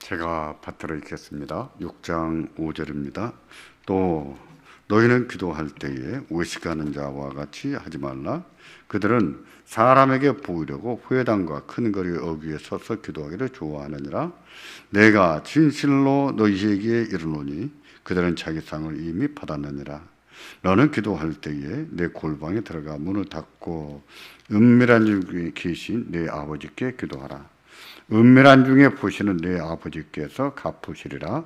제가 받들어 읽겠습니다. 6장 5절입니다. 또 너희는 기도할 때에 외식하는 자와 같이 하지 말라. 그들은 사람에게 보이려고 회당과 큰 거리 어귀에 서서 기도하기를 좋아하느니라. 내가 진실로 너희에게 이르노니 그들은 자기 상을 이미 받았느니라. 너는 기도할 때에 내 골방에 들어가 문을 닫고 은밀한 중에 계신 내 아버지께 기도하라. 은밀한 중에 보시는 내 아버지께서 갚으시리라.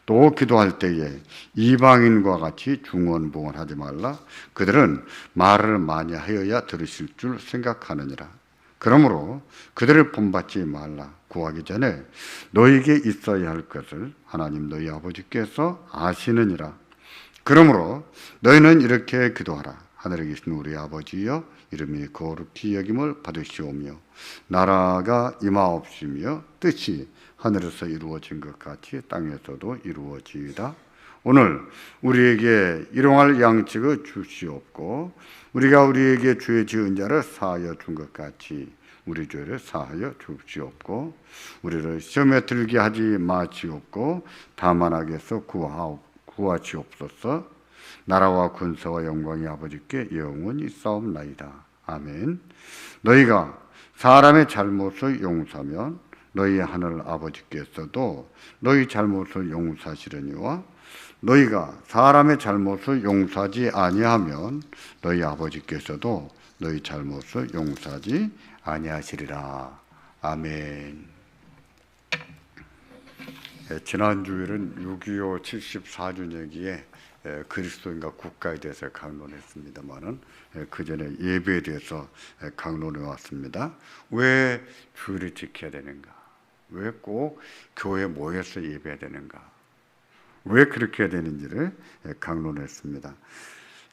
또 기도할 때에 이방인과 같이 중언부언하지 말라. 그들은 말을 많이 하여야 들으실 줄 생각하느니라. 그러므로 그들을 본받지 말라. 구하기 전에 너에게 있어야 할 것을 하나님 너희 아버지께서 아시느니라. 그러므로 너희는 이렇게 기도하라. 하늘에 계신 우리 아버지여, 이름이 거룩히 여김을 받으시오며 나라가 임하옵시며 뜻이 하늘에서 이루어진 것 같이 땅에서도 이루어지이다. 오늘 우리에게 일용할 양식을 주시옵고 우리가 우리에게 죄 지은 자를 사하여 준 것 같이 우리 죄를 사하여 주시옵고 우리를 시험에 들게 하지 마시옵고 다만 악에서 구하시옵소서. 나라와 권세와 영광이 아버지께 영원히 있사옵나이다. 아멘. 너희가 사람의 잘못을 용서하면 너희 하늘 아버지께서도 너희 잘못을 용서하시려니와 너희가 사람의 잘못을 용서하지 아니하면 너희 아버지께서도 너희 잘못을 용서하지 아니하시리라. 아멘. 지난주일은 6.25 74주년기에 그리스도인과 국가에 대해서 강론했습니다만은 그 전에 예배에 대해서 강론해 왔습니다. 왜 주일을 지켜야 되는가? 왜 꼭 교회에 모여서 예배해야 되는가? 왜 그렇게 해야 되는지를 강론했습니다.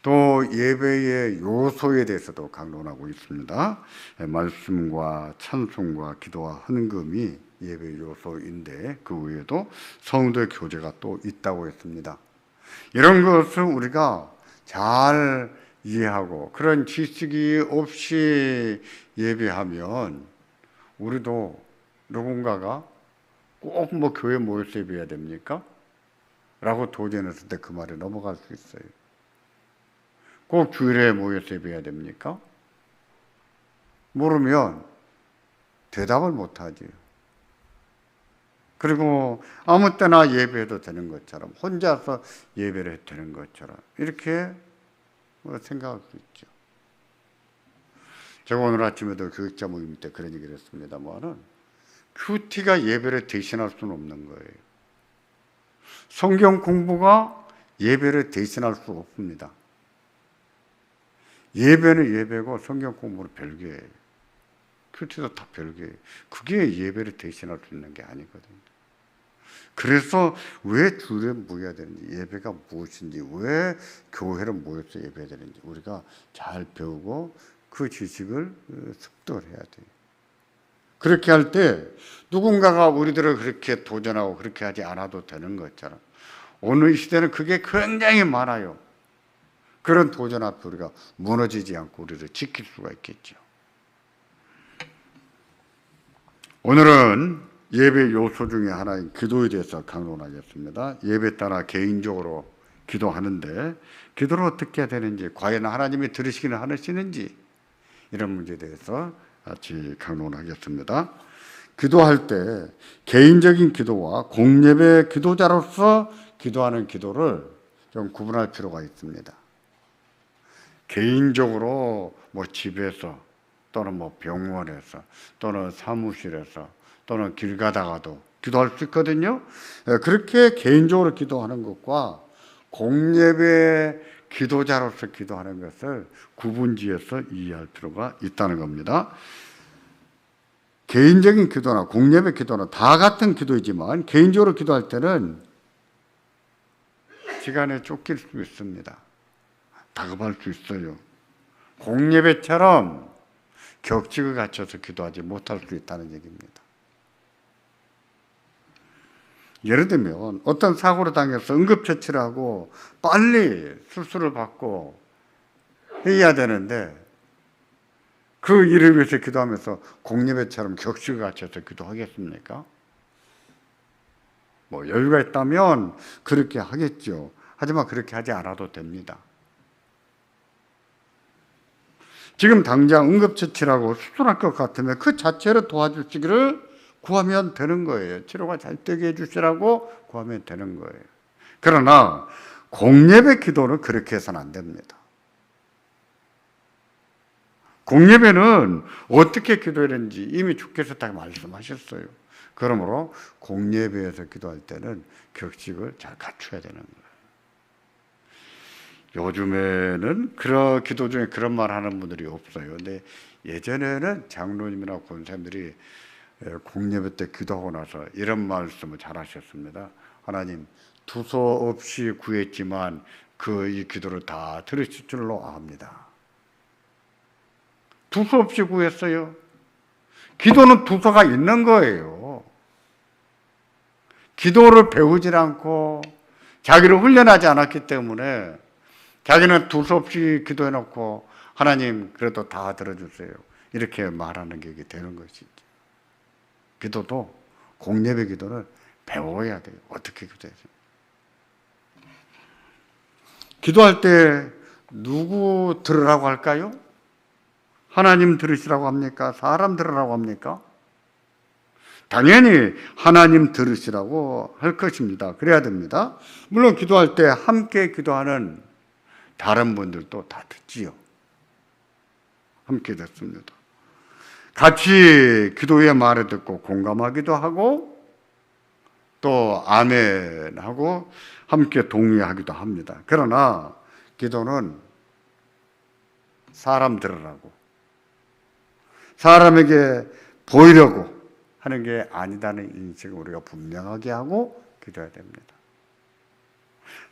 또 예배의 요소에 대해서도 강론하고 있습니다. 말씀과 찬송과 기도와 헌금이 예배 요소인데 그 외에도 성도의 교제가 또 있다고 했습니다. 이런 것을 우리가 잘 이해하고 그런 지식이 없이 예배하면 우리도 누군가가 꼭 뭐 교회 모여서 예배해야 됩니까? 라고 도전했을 때 그 말에 넘어갈 수 있어요. 꼭 주일에 모여서 예배해야 됩니까? 모르면 대답을 못하지. 그리고 아무 때나 예배해도 되는 것처럼 혼자서 예배를 해도 되는 것처럼 이렇게 생각할 수 있죠. 제가 오늘 아침에도 교육자 모임 때 그런 얘기를 했습니다만은 큐티가 예배를 대신할 수는 없는 거예요. 성경 공부가 예배를 대신할 수 없습니다. 예배는 예배고 성경 공부는 별개예요. 큐티도 다 별개예요. 그게 예배를 대신할 수 있는 게 아니거든요. 그래서 왜 주일에 모여야 되는지, 예배가 무엇인지, 왜 교회를 모여서 예배해야 되는지 우리가 잘 배우고 그 지식을 습득을 해야 돼요. 그렇게 할 때 누군가가 우리들을 그렇게 도전하고 그렇게 하지 않아도 되는 것처럼 오늘 이 시대는 그게 굉장히 많아요. 그런 도전 앞에 우리가 무너지지 않고 우리를 지킬 수가 있겠죠. 오늘은 예배 요소 중에 하나인 기도에 대해서 강론하겠습니다. 예배 따라 개인적으로 기도하는데 기도를 어떻게 해야 되는지, 과연 하나님이 들으시기는 하시는지 이런 문제에 대해서 같이 강론하겠습니다. 기도할 때 개인적인 기도와 공예배 기도자로서 기도하는 기도를 좀 구분할 필요가 있습니다. 개인적으로 뭐 집에서 또는 뭐 병원에서 또는 사무실에서 또는 길 가다가도 기도할 수 있거든요. 그렇게 개인적으로 기도하는 것과 공예배 기도자로서 기도하는 것을 구분지어서 이해할 필요가 있다는 겁니다. 개인적인 기도나 공예배 기도는 다 같은 기도이지만 개인적으로 기도할 때는 시간에 쫓길 수 있습니다. 다급할 수 있어요. 공예배처럼 격식을 갖춰서 기도하지 못할 수 있다는 얘기입니다. 예를 들면 어떤 사고를 당해서 응급처치를 하고 빨리 수술을 받고 해야 되는데 그 일을 위해서 기도하면서 공예배처럼 격식을 갖춰서 기도하겠습니까? 뭐 여유가 있다면 그렇게 하겠죠. 하지만 그렇게 하지 않아도 됩니다. 지금 당장 응급처치라고 수술할 것 같으면 그 자체로 도와주시기를 구하면 되는 거예요. 치료가 잘 되게 해주시라고 구하면 되는 거예요. 그러나 공예배 기도는 그렇게 해서는 안 됩니다. 공예배는 어떻게 기도해야 되는지 이미 주께서 다 말씀하셨어요. 그러므로 공예배에서 기도할 때는 격식을 잘 갖춰야 되는 거예요. 요즘에는 그런 기도 중에 그런 말 하는 분들이 없어요. 근데 예전에는 장로님이나 권사님들이 공예배 때 기도하고 나서 이런 말씀을 잘 하셨습니다. 하나님, 두서 없이 구했지만 이 기도를 다 들으실 줄로 압니다. 두서 없이 구했어요. 기도는 두서가 있는 거예요. 기도를 배우질 않고 자기를 훈련하지 않았기 때문에 자기는 두서 없이 기도해놓고 하나님 그래도 다 들어주세요. 이렇게 말하는 게 되는 것이죠. 기도도 공예배 기도는 배워야 돼요. 어떻게 기도해야 돼요. 기도할 때 누구 들으라고 할까요? 하나님 들으시라고 합니까? 사람 들으라고 합니까? 당연히 하나님 들으시라고 할 것입니다. 그래야 됩니다. 물론 기도할 때 함께 기도하는 다른 분들도 다 듣지요. 함께 듣습니다. 같이 기도의 말을 듣고 공감하기도 하고 또 아멘하고 함께 동의하기도 합니다. 그러나 기도는 사람 들으라고 사람에게 보이려고 하는 게 아니다는 인식을 우리가 분명하게 하고 기도해야 됩니다.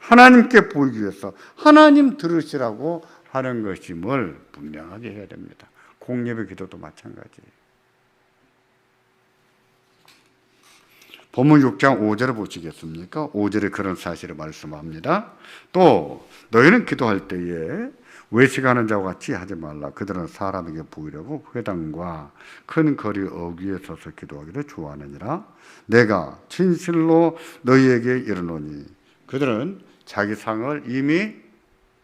하나님께 보이기 위해서 하나님 들으시라고 하는 것임을 분명하게 해야 됩니다. 공예배 기도도 마찬가지예요. 본문 6장 5절을 보시겠습니까? 5절에 그런 사실을 말씀합니다. 또 너희는 기도할 때에 외식하는 자와 같이 하지 말라. 그들은 사람에게 보이려고 회당과 큰 거리 어귀에 서서 기도하기를 좋아하느니라. 내가 진실로 너희에게 이르노니 그들은 자기 상을 이미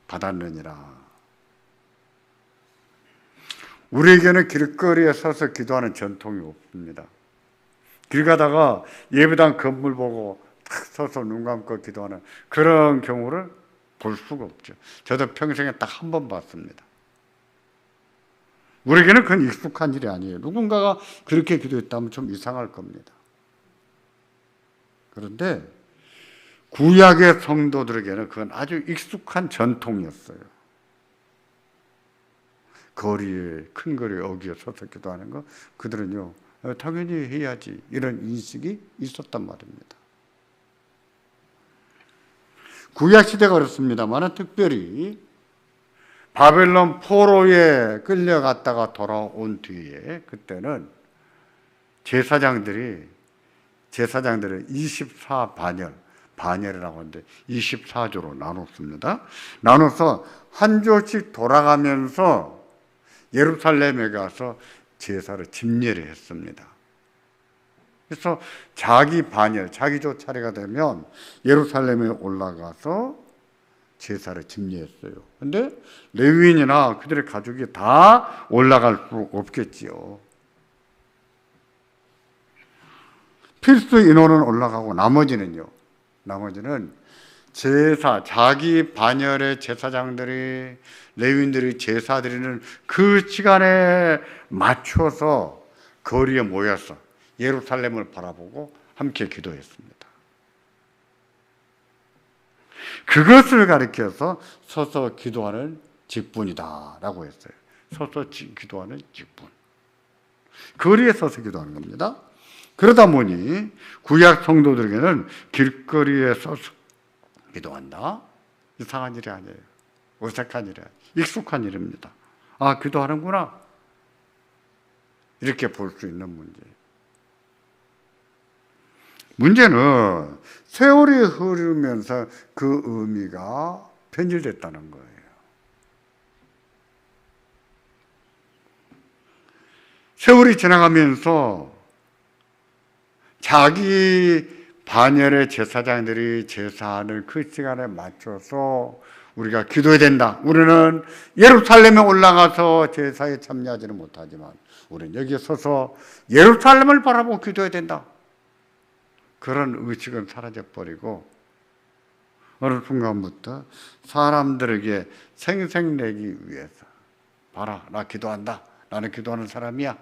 받았느니라. 우리에게는 길거리에 서서 기도하는 전통이 없습니다. 길 가다가 예배당 건물 보고 탁 서서 눈 감고 기도하는 그런 경우를 볼 수가 없죠. 저도 평생에 딱 한 번 봤습니다. 우리에게는 그건 익숙한 일이 아니에요. 누군가가 그렇게 기도했다면 좀 이상할 겁니다. 그런데 구약의 성도들에게는 그건 아주 익숙한 전통이었어요. 큰 거리에 어귀에 서서 기도하는 거 그들은요 당연히 해야지 이런 인식이 있었단 말입니다. 구약시대가 그렇습니다만 특별히 바벨론 포로에 끌려갔다가 돌아온 뒤에 그때는 제사장들을 24반열이라고 하는데 24조로 나눴습니다. 나눠서 한 조씩 돌아가면서 예루살렘에 가서 제사를 집례를 했습니다. 그래서 자기 조 차례가 되면 예루살렘에 올라가서 제사를 집례했어요. 근데 레위인이나 그들의 가족이 다 올라갈 수 없겠지요. 필수 인원은 올라가고 나머지는 자기 반열의 제사장들이 레위인들이 제사 드리는 그 시간에 맞춰서 거리에 모여서 예루살렘을 바라보고 함께 기도했습니다. 그것을 가리켜서 서서 기도하는 직분이다라고 했어요. 서서 기도하는 직분. 거리에 서서 기도하는 겁니다. 그러다 보니 구약 성도들에게는 길거리에 서서 기도한다. 이상한 일이 아니에요. 어색한 일이 아니에요. 익숙한 일입니다. 아, 기도하는구나. 이렇게 볼 수 있는 문제예요. 문제는 세월이 흐르면서 그 의미가 변질됐다는 거예요. 세월이 지나가면서 자기 반열의 제사장들이 제사하는 그 시간에 맞춰서 우리가 기도해야 된다. 우리는 예루살렘에 올라가서 제사에 참여하지는 못하지만 우리는 여기에 서서 예루살렘을 바라보고 기도해야 된다. 그런 의식은 사라져버리고 어느 순간부터 사람들에게 생색내기 위해서 봐라, 나 기도한다. 나는 기도하는 사람이야.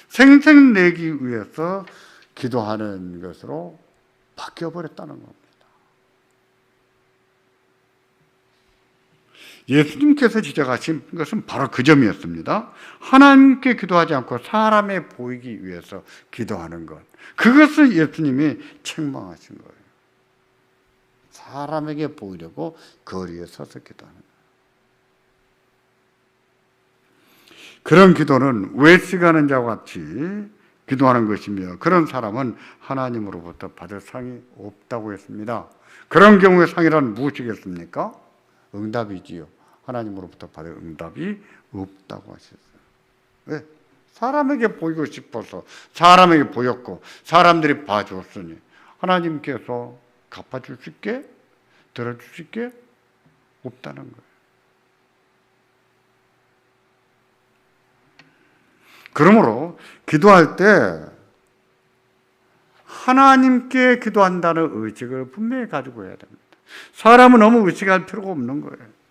생색내기 위해서 기도하는 것으로 바뀌어버렸다는 겁니다. 예수님께서 지적하신 것은 바로 그 점이었습니다. 하나님께 기도하지 않고 사람에 보이기 위해서 기도하는 것. 그것을 예수님이 책망하신 거예요. 사람에게 보이려고 거리에 서서 기도하는 거예요. 그런 기도는 외식하는 자와 같이 기도하는 것이며 그런 사람은 하나님으로부터 받을 상이 없다고 했습니다. 그런 경우의 상이란 무엇이겠습니까? 응답이지요. 하나님으로부터 받을 응답이 없다고 하셨어요. 왜? 사람에게 보이고 싶어서 사람에게 보였고 사람들이 봐줬으니 하나님께서 갚아주실게, 들어주실게 없다는 거예요. 그러므로 기도할 때 하나님께 기도한다는 의식을 분명히 가지고 해야 됩니다. 사람은 너무 의식할 필요가 없는 거예요.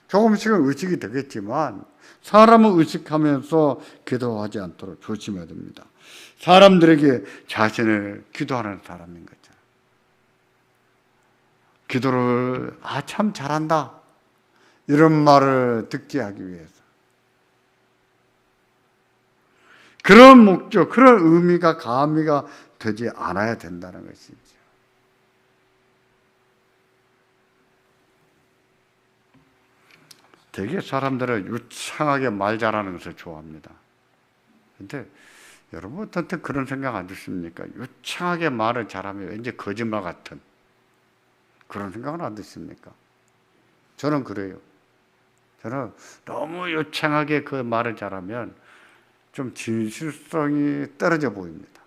조금씩은 의식이 되겠지만 사람을 의식하면서 기도하지 않도록 조심해야 됩니다. 사람들에게 자신을 기도하는 사람인 거죠. 기도를 참 잘한다 이런 말을 듣게 하기 위해서 그런 목적, 그런 의미가 가미가 되지 않아야 된다는 것이죠. 되게 사람들은 유창하게 말 잘하는 것을 좋아합니다. 근데 여러분한테 그런 생각 안 드십니까? 유창하게 말을 잘하면 왠지 거짓말 같은 그런 생각은 안 드십니까? 저는 그래요. 저는 너무 유창하게 그 말을 잘하면 좀 진실성이 떨어져 보입니다.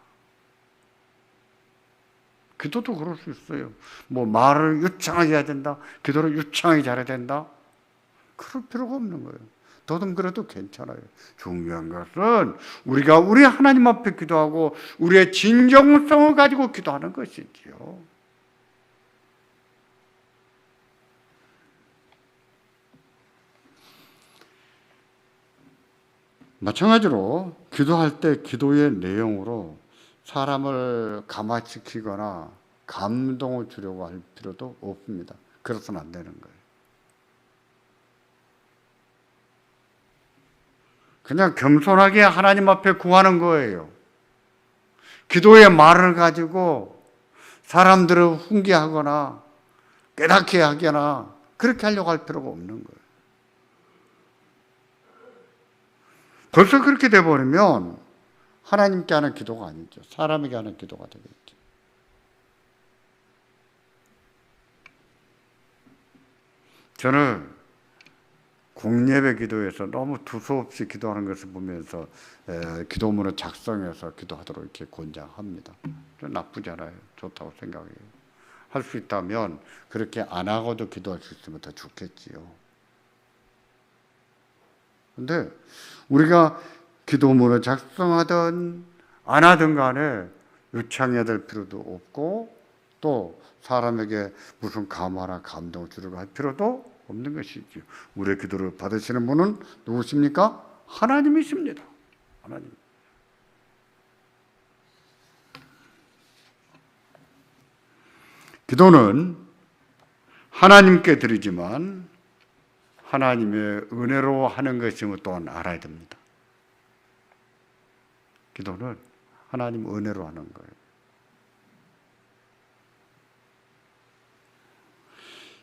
기도도 그럴 수 있어요. 뭐 말을 유창하게 해야 된다. 기도를 유창하게 잘해야 된다. 그럴 필요가 없는 거예요. 더듬그래도 괜찮아요. 중요한 것은 우리가 우리 하나님 앞에 기도하고 우리의 진정성을 가지고 기도하는 것이지요. 마찬가지로 기도할 때 기도의 내용으로 사람을 감화시키거나 감동을 주려고 할 필요도 없습니다. 그래서는 안 되는 거예요. 그냥 겸손하게 하나님 앞에 구하는 거예요. 기도의 말을 가지고 사람들을 훈계하거나 깨닫게 하거나 그렇게 하려고 할 필요가 없는 거예요. 벌써 그렇게 돼버리면 하나님께 하는 기도가 아니죠. 사람에게 하는 기도가 되겠죠. 저는 공예배 기도에서 너무 두서없이 기도하는 것을 보면서 기도문을 작성해서 기도하도록 이렇게 권장합니다. 나쁘지 않아요. 좋다고 생각해요. 할 수 있다면 그렇게 안 하고도 기도할 수 있으면 더 좋겠지요. 근데 우리가 기도문을 작성하든 안 하든 간에 유창해야 될 필요도 없고 또 사람에게 무슨 감화나 감동을 주려고 할 필요도 없는 것이죠. 우리의 기도를 받으시는 분은 누구십니까? 하나님이십니다. 하나님. 기도는 하나님께 드리지만 하나님의 은혜로 하는 것임을 또한 알아야 됩니다. 기도는 하나님 은혜로 하는 거예요.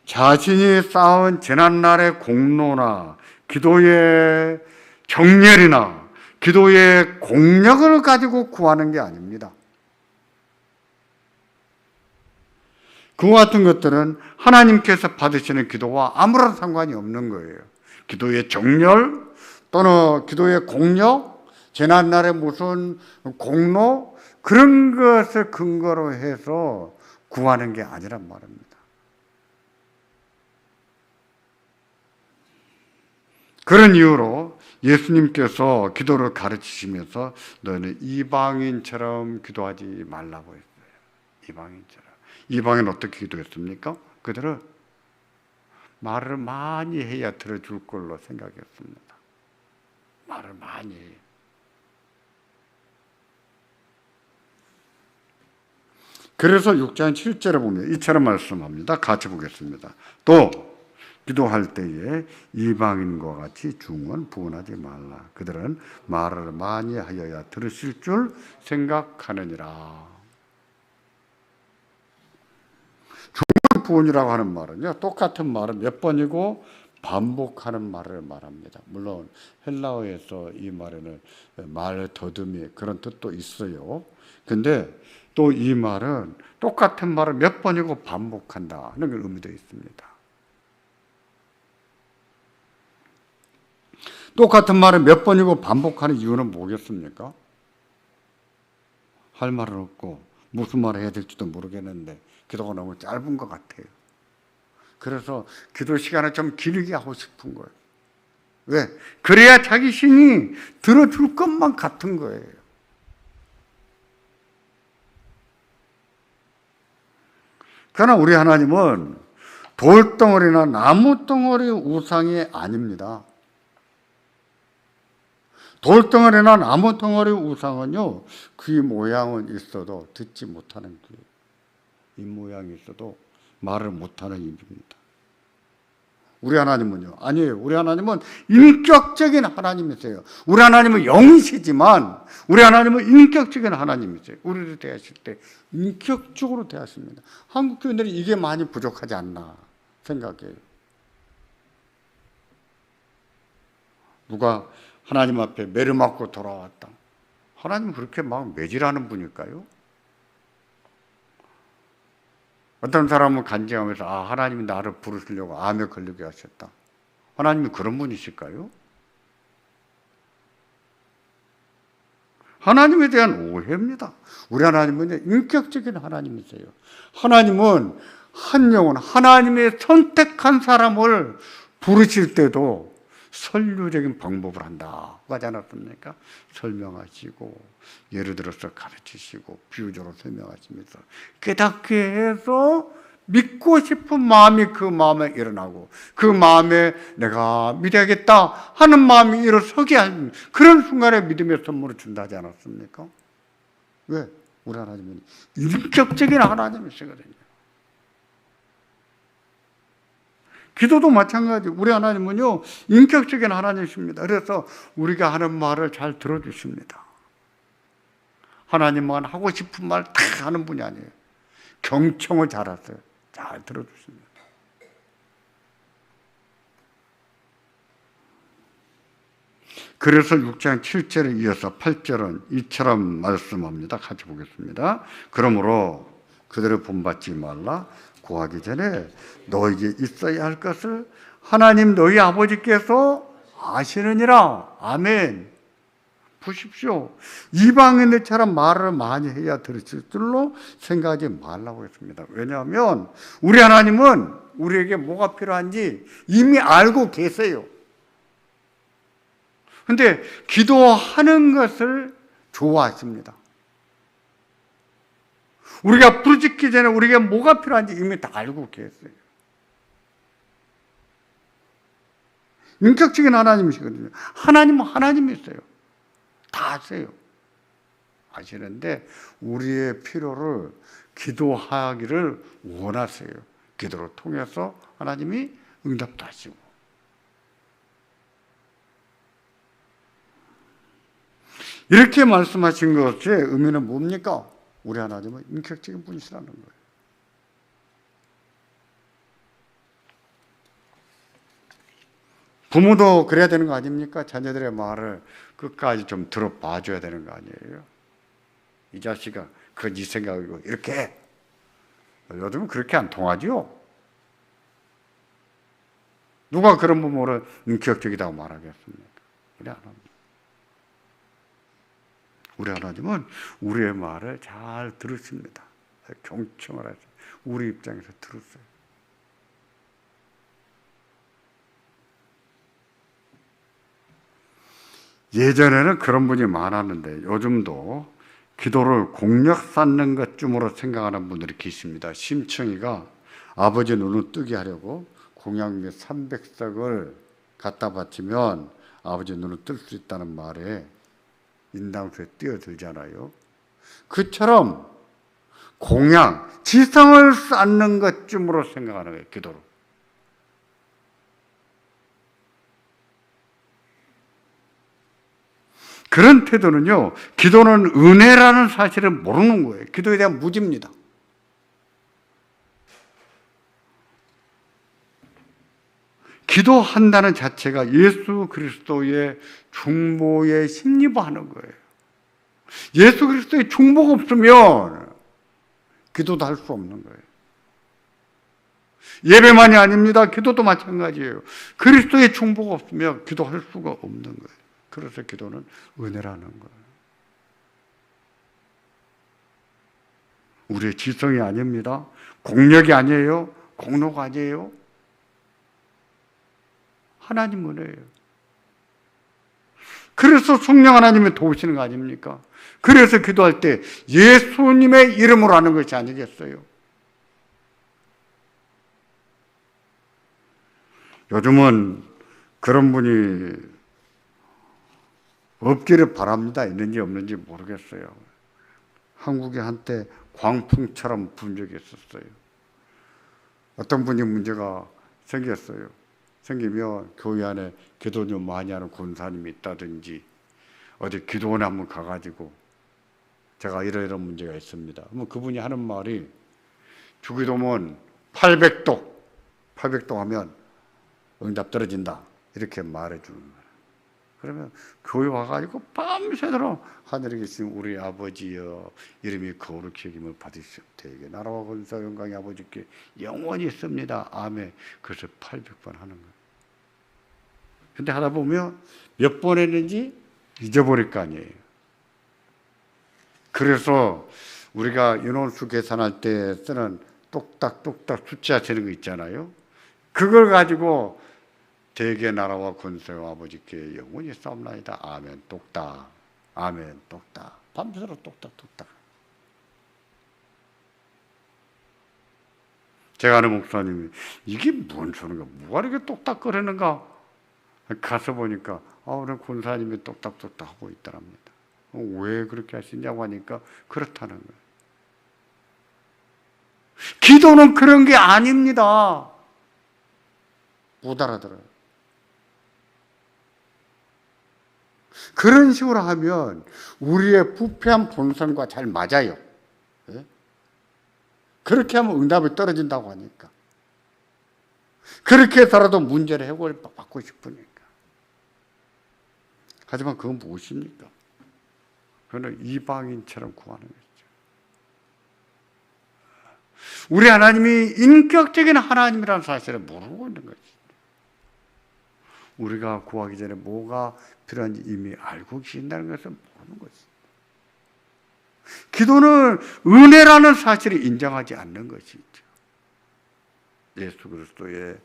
자신이 쌓은 지난날의 공로나 기도의 정렬이나 기도의 공력을 가지고 구하는 게 아닙니다. 그와 같은 것들은 하나님께서 받으시는 기도와 아무런 상관이 없는 거예요. 기도의 정렬 또는 기도의 공력, 지난날의 무슨 공로, 그런 것을 근거로 해서 구하는 게 아니란 말입니다. 그런 이유로 예수님께서 기도를 가르치시면서 너는 이방인처럼 기도하지 말라고 했어요. 이방인처럼. 이방인은 어떻게 기도했습니까? 그들은 말을 많이 해야 들어줄 걸로 생각했습니다. 말을 많이 해요. 그래서 6장 7절에 보면 이처럼 말씀합니다. 같이 보겠습니다. 또 기도할 때에 이방인과 같이 중언 부언하지 말라. 그들은 말을 많이 하여야 들으실 줄 생각하느니라. 중언 부언이라고 하는 말은요, 똑같은 말을 몇 번이고 반복하는 말을 말합니다. 물론 헬라어에서 이 말에는 말 더듬이 그런 뜻도 있어요. 근데 또 이 말은 똑같은 말을 몇 번이고 반복한다 하는 의미도 있습니다. 똑같은 말을 몇 번이고 반복하는 이유는 뭐겠습니까? 할 말은 없고 무슨 말을 해야 될지도 모르겠는데 기도가 너무 짧은 것 같아요. 그래서 기도 시간을 좀 길게 하고 싶은 거예요. 왜? 그래야 자기 신이 들어줄 것만 같은 거예요. 그러나 우리 하나님은 돌덩어리나 나무덩어리 우상이 아닙니다. 돌덩어리나 나무덩어리 우상은요, 귀 모양은 있어도 듣지 못하는 귀, 입 모양이 있어도 말을 못하는 입입니다. 우리 하나님은요, 아니에요. 우리 하나님은 인격적인 하나님이세요. 우리 하나님은 영이시지만 우리 하나님은 인격적인 하나님이세요. 우리를 대하실 때 인격적으로 대하십니다. 한국 교인들이 이게 많이 부족하지 않나 생각해요. 누가 하나님 앞에 매를 맞고 돌아왔다. 하나님은 그렇게 막 매질하는 분일까요? 어떤 사람은 간증하면서 하나님이 나를 부르시려고 암에 걸리게 하셨다. 하나님이 그런 분이실까요? 하나님에 대한 오해입니다. 우리 하나님은 인격적인 하나님이세요. 하나님은 한 영혼, 하나님의 선택한 사람을 부르실 때도 선류적인 방법을 한다고 하지 않았습니까? 설명하시고 예를 들어서 가르치시고 비유적으로 설명하시면서 깨닫게 해서 믿고 싶은 마음이 그 마음에 일어나고 그 마음에 내가 믿어야겠다 하는 마음이 일어서게 하는 그런 순간에 믿음의 선물을 준다 하지 않았습니까? 왜? 우리 하나님은 인격적인 하나님이시거든요. 기도도 마찬가지. 우리 하나님은요, 인격적인 하나님이십니다. 그래서 우리가 하는 말을 잘 들어주십니다. 하나님만 하고 싶은 말 다 하는 분이 아니에요. 경청을 잘하세요. 잘 들어주십니다. 그래서 6장 7절에 이어서 8절은 이처럼 말씀합니다. 같이 보겠습니다. 그러므로 그들을 본받지 말라. 구하기 전에 너에게 있어야 할 것을 하나님 너희 아버지께서 아시느니라. 아멘. 보십시오. 이방인들처럼 말을 많이 해야 들으실 줄로 생각하지 말라고 했습니다. 왜냐하면 우리 하나님은 우리에게 뭐가 필요한지 이미 알고 계세요. 그런데 기도하는 것을 좋아하십니다. 우리가 부르짖기 전에 우리에게 뭐가 필요한지 이미 다 알고 계세요. 인격적인 하나님이시거든요. 하나님은 하나님이세요. 다 아세요. 아시는데 우리의 필요를 기도하기를 원하세요. 기도를 통해서 하나님이 응답도 하시고. 이렇게 말씀하신 것의 의미는 뭡니까? 우리 하나님은 인격적인 분이시라는 거예요. 부모도 그래야 되는 거 아닙니까? 자녀들의 말을 끝까지 좀 들어봐줘야 되는 거 아니에요? 이 자식아, 그건 네 생각이고 이렇게 해. 요즘은 그렇게 안 통하죠? 누가 그런 부모를 인격적이라고 말하겠습니까? 그래 안 합니다. 우리 하나님은 우리의 말을 잘 들으십니다. 경청을 하세요. 우리 입장에서 들으세요. 예전에는 그런 분이 많았는데 요즘도 기도를 공력 쌓는 것쯤으로 생각하는 분들이 계십니다. 심청이가 아버지 눈을 뜨게 하려고 공양미 300석을 갖다 바치면 아버지 눈을 뜰 수 있다는 말에 인당수에 뛰어들잖아요. 그처럼 공양, 지성을 쌓는 것쯤으로 생각하는 거예요. 기도로. 그런 태도는요, 기도는 은혜라는 사실을 모르는 거예요. 기도에 대한 무지입니다. 기도한다는 자체가 예수 그리스도의 중보에 힘입어하는 거예요. 예수 그리스도의 중보가 없으면 기도도 할 수 없는 거예요. 예배만이 아닙니다. 기도도 마찬가지예요. 그리스도의 중보가 없으면 기도할 수가 없는 거예요. 그래서 기도는 은혜라는 거예요. 우리의 지성이 아닙니다. 공력이 아니에요. 공로가 아니에요. 하나님 은혜예요. 그래서 성령 하나님이 도우시는 거 아닙니까? 그래서 기도할 때 예수님의 이름으로 하는 것이 아니겠어요? 요즘은 그런 분이 없기를 바랍니다. 있는지 없는지 모르겠어요. 한국에 한때 광풍처럼 부은 적이 있었어요. 어떤 분이 문제가 생겼어요. 생기면 교회 안에 기도 좀 많이 하는 권사님이 있다든지 어디 기도원에 한번 가가지고 제가 이런 문제가 있습니다. 그러면 그분이 하는 말이 주기도문 800도 하면 응답 떨어진다. 이렇게 말해주는 거예요. 그러면 교회 와가지고 밤새도록 하늘에 계신 우리 아버지여 이름이 거룩히 여김을 받으시옵되게 나라와 권세와 영광이 아버지께 영원히 있습니다. 아멘. 그래서 800번 하는 거예요. 근데 하다 보면 몇 번 했는지 잊어버릴 거 아니에요. 그래서 우리가 인원수 계산할 때 쓰는 똑딱똑딱 숫자 세는 거 있잖아요. 그걸 가지고 대개 나라와 권세와 아버지께 영원히 싸움나이다. 아멘 똑딱. 아멘 똑딱. 밤새도록 똑딱똑딱. 제가 아는 목사님이 이게 뭔 소리인가? 뭐가 이렇게 똑딱거리는가? 가서 보니까 우리 권사님이 똑딱똑딱 하고 있더랍니다. 왜 그렇게 하시냐고 하니까 그렇다는 거예요. 기도는 그런 게 아닙니다. 못 알아들어요. 그런 식으로 하면 우리의 부패한 본성과 잘 맞아요. 네? 그렇게 하면 응답이 떨어진다고 하니까. 그렇게 해서라도 문제를 해결을 받고 싶으니까. 하지만 그건 무엇입니까? 그거는 이방인처럼 구하는 거죠. 우리 하나님이 인격적인 하나님이라는 사실을 모르고 있는 거죠. 우리가 구하기 전에 뭐가 필요한지 이미 알고 계신다는 것을 모르는 거죠. 기도는 은혜라는 사실을 인정하지 않는 것이죠. 예수 그리스도의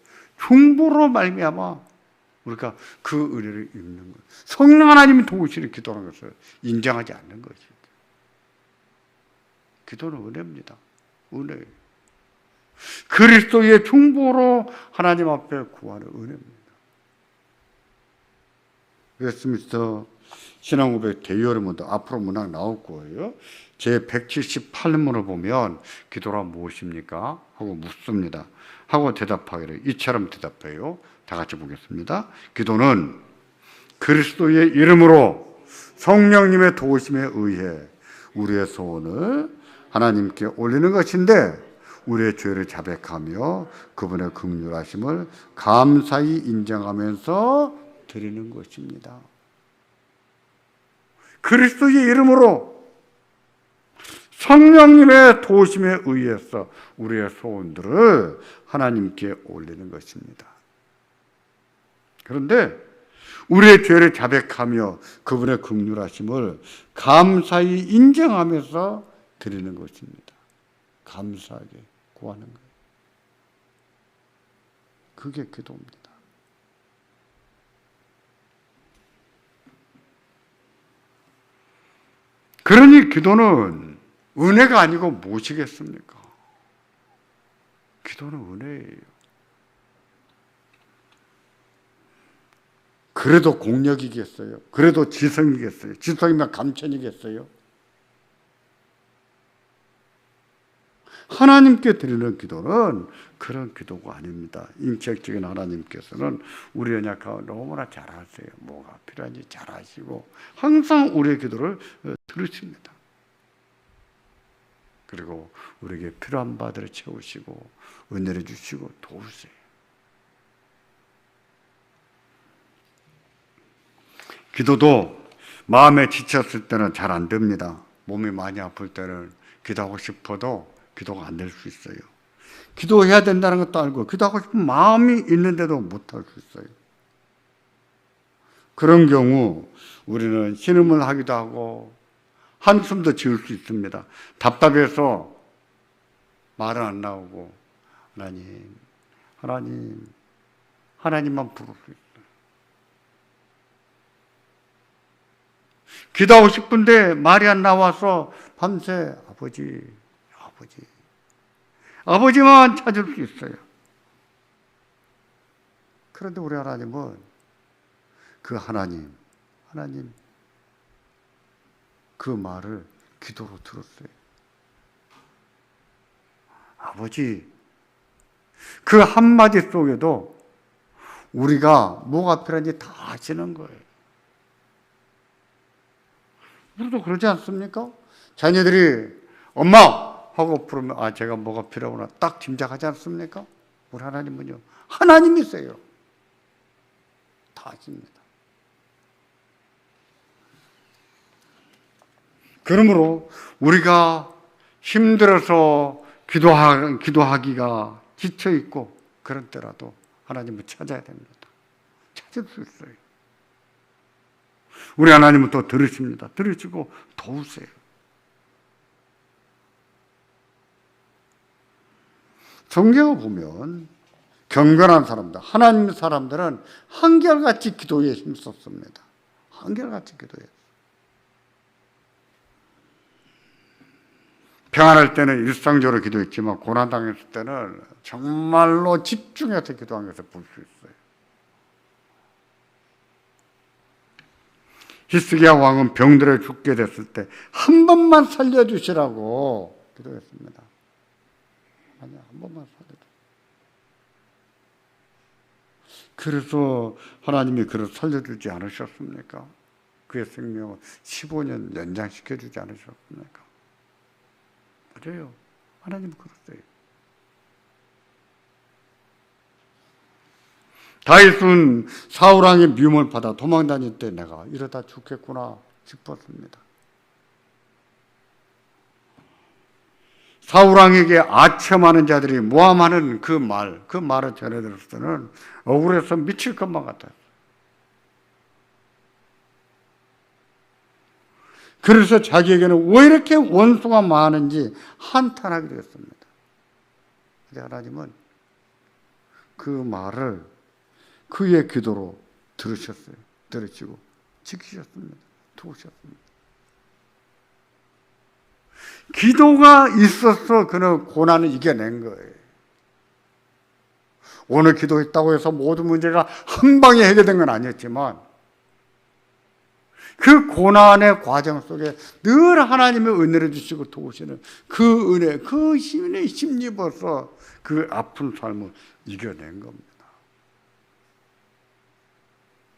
중보로 말미암아 우리가 그 은혜를 입는 것. 성령 하나님이 도우시는 기도라는 것을 인정하지 않는 것이죠. 기도는 은혜입니다. 은혜. 그리스도의 중보로 하나님 앞에 구하는 은혜입니다. 웨스트민스터 신앙고백 대여름도 앞으로 문학 나올 거예요. 제 178문을 보면 기도란 무엇입니까? 하고 묻습니다. 하고 대답하기를 이처럼 대답해요. 다 같이 보겠습니다. 기도는 그리스도의 이름으로 성령님의 도우심에 의해 우리의 소원을 하나님께 올리는 것인데 우리의 죄를 자백하며 그분의 긍휼하심을 감사히 인정하면서 드리는 것입니다. 그리스도의 이름으로 성령님의 도우심에 의해서 우리의 소원들을 하나님께 올리는 것입니다. 그런데 우리의 죄를 자백하며 그분의 긍휼하심을 감사히 인정하면서 드리는 것입니다. 감사하게 구하는 거예요. 그게 기도입니다. 그러니 기도는 은혜가 아니고 무엇이겠습니까? 기도는 은혜예요. 그래도 공력이겠어요? 그래도 지성이겠어요? 지성이면 감천이겠어요? 하나님께 드리는 기도는 그런 기도가 아닙니다. 인격적인 하나님께서는 우리 연약함을 너무나 잘 아세요. 뭐가 필요한지 잘 아시고 항상 우리의 기도를 들으십니다. 그리고 우리에게 필요한 바들을 채우시고 은혜를 주시고 도우세요. 기도도 마음에 지쳤을 때는 잘 안 됩니다. 몸이 많이 아플 때는 기도하고 싶어도 기도가 안 될 수 있어요. 기도해야 된다는 것도 알고 기도하고 싶은 마음이 있는데도 못할 수 있어요. 그런 경우 우리는 신음을 하기도 하고 한숨도 지을 수 있습니다. 답답해서 말은 안 나오고 하나님만 부를 수 있어요. 기도하고 싶은데 말이 안 나와서 밤새 아버지만 찾을 수 있어요. 그런데 우리 하나님은 그 하나님 그 말을 기도로 들었어요. 아버지, 그 한마디 속에도 우리가 뭐가 필요한지 다 아시는 거예요. 우리도 그러지 않습니까? 자녀들이 엄마 하고 부르면 제가 뭐가 필요하구나 딱 짐작하지 않습니까? 우리 하나님은요, 하나님이세요. 다 아십니다. 그러므로 우리가 힘들어서 기도하기가 지쳐있고 그런 때라도 하나님을 찾아야 됩니다. 찾을 수 있어요. 우리 하나님은 또 들으십니다. 들으시고 도우세요. 성경을 보면 경건한 사람들, 하나님 사람들은 한결같이 기도에 힘썼습니다. 한결같이 기도해요. 평안할 때는 일상적으로 기도했지만 고난당했을 때는 정말로 집중해서 기도한 것을 볼 수 있어요. 히스기야 왕은 병들어 죽게 됐을 때 한 번만 살려주시라고 기도했습니다. 아니, 한 번만 살려줘. 그래서 하나님이 그를 살려주지 않으셨습니까? 그의 생명을 15년 연장시켜주지 않으셨습니까? 맞아요. 하나님은 그랬어요. 다윗은 사울왕의 미움을 받아 도망다닐 때 내가 이러다 죽겠구나 싶었습니다. 사울왕에게 아첨하는 자들이 모함하는 그 말을 전해 들었을 때는 억울해서 미칠 것만 같아요. 그래서 자기에게는 왜 이렇게 원수가 많은지 한탄하게 되었습니다. 그런데 하나님은 그 말을 그의 기도로 들으셨어요. 들으시고 지키셨습니다. 도우셨습니다. 기도가 있어서 그는 고난을 이겨낸 거예요. 오늘 기도했다고 해서 모든 문제가 한 방에 해결된 건 아니었지만 그 고난의 과정 속에 늘 하나님의 은혜를 주시고 도우시는 그 은혜, 그 힘에 힘입어서 그 아픈 삶을 이겨낸 겁니다.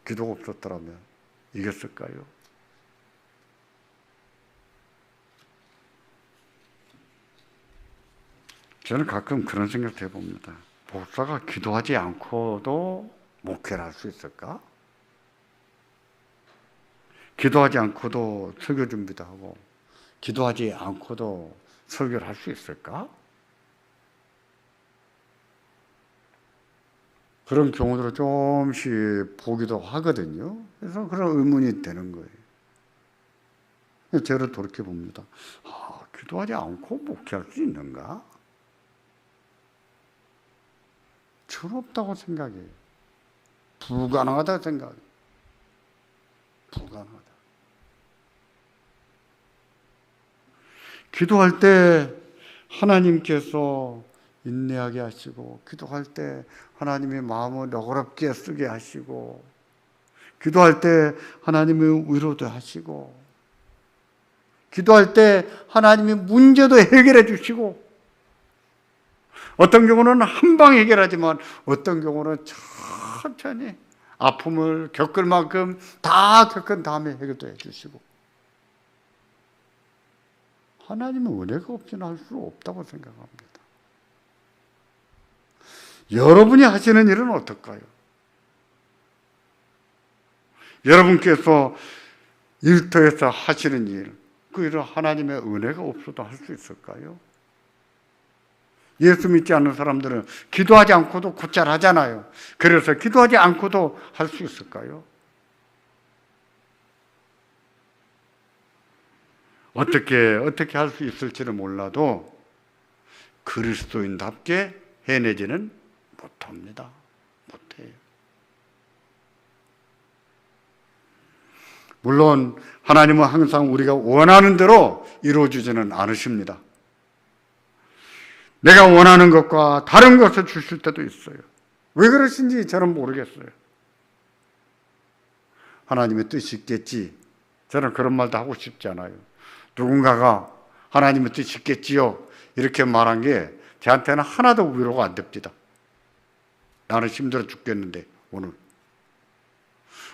기도가 없었더라면 이겼을까요? 저는 가끔 그런 생각도 해봅니다. 목사가 기도하지 않고도 목회를 할 수 있을까? 기도하지 않고도 설교 준비도 하고 기도하지 않고도 설교를 할 수 있을까? 그런 경우도 조금씩 보기도 하거든요. 그래서 그런 의문이 되는 거예요. 저를 돌이켜 봅니다. 기도하지 않고 목회할 수 있는가? 전 없다고 생각해요. 불가능하다고 생각해요. 불가능하다. 기도할 때 하나님께서 인내하게 하시고, 기도할 때 하나님의 마음을 너그럽게 쓰게 하시고, 기도할 때 하나님의 위로도 하시고, 기도할 때 하나님의 문제도 해결해 주시고, 어떤 경우는 한 방 해결하지만 어떤 경우는 천천히 아픔을 겪을 만큼 다 겪은 다음에 해결도 해 주시고, 하나님은 은혜가 없이는 할 수 없다고 생각합니다. 여러분이 하시는 일은 어떨까요? 여러분께서 일터에서 하시는 일, 그 일을 하나님의 은혜가 없어도 할 수 있을까요? 예수 믿지 않는 사람들은 기도하지 않고도 곧잘 하잖아요. 그래서 기도하지 않고도 할 수 있을까요? 어떻게 할 수 있을지는 몰라도 그리스도인답게 해내지는 못합니다. 못해요. 물론 하나님은 항상 우리가 원하는 대로 이루어주지는 않으십니다. 내가 원하는 것과 다른 것을 주실 때도 있어요. 왜 그러신지 저는 모르겠어요. 하나님의 뜻이 있겠지. 저는 그런 말도 하고 싶지 않아요. 누군가가 하나님의 뜻이 있겠지요, 이렇게 말한 게 저한테는 하나도 위로가 안 됩니다. 나는 힘들어 죽겠는데 오늘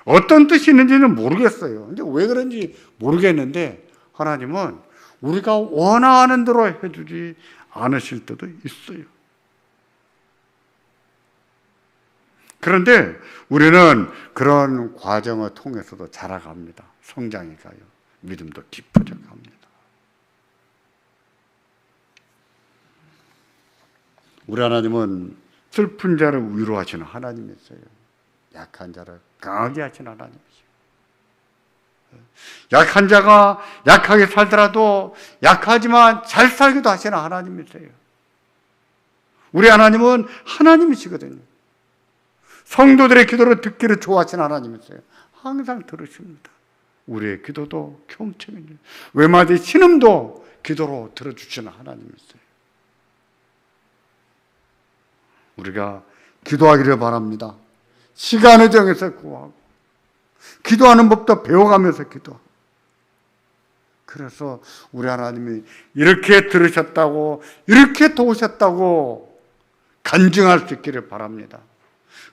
어떤 뜻이 있는지는 모르겠어요. 근데 왜 그런지 모르겠는데 하나님은 우리가 원하는 대로 해주지 않으실 때도 있어요. 그런데 우리는 그런 과정을 통해서도 자라갑니다. 성장해 가요. 믿음도 깊어져 갑니다. 우리 하나님은 슬픈 자를 위로하시는 하나님이세요. 약한 자를 강하게 하시는 하나님이세요. 약한 자가 약하게 살더라도 약하지만 잘 살기도 하시는 하나님이세요. 우리 하나님은 하나님이시거든요. 성도들의 기도를 듣기를 좋아하시는 하나님이세요. 항상 들으십니다. 우리의 기도도 경청이니 외마디 신음도 기도로 들어주시는 하나님이세요. 우리가 기도하기를 바랍니다. 시간을 정해서 구하고 기도하는 법도 배워가면서 기도하고, 그래서 우리 하나님이 이렇게 들으셨다고 이렇게 도우셨다고 간증할 수 있기를 바랍니다.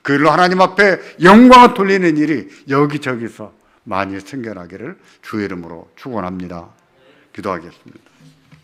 그 일로 하나님 앞에 영광을 돌리는 일이 여기저기서 많이 생겨나기를 주의 이름으로 축원합니다. 기도하겠습니다.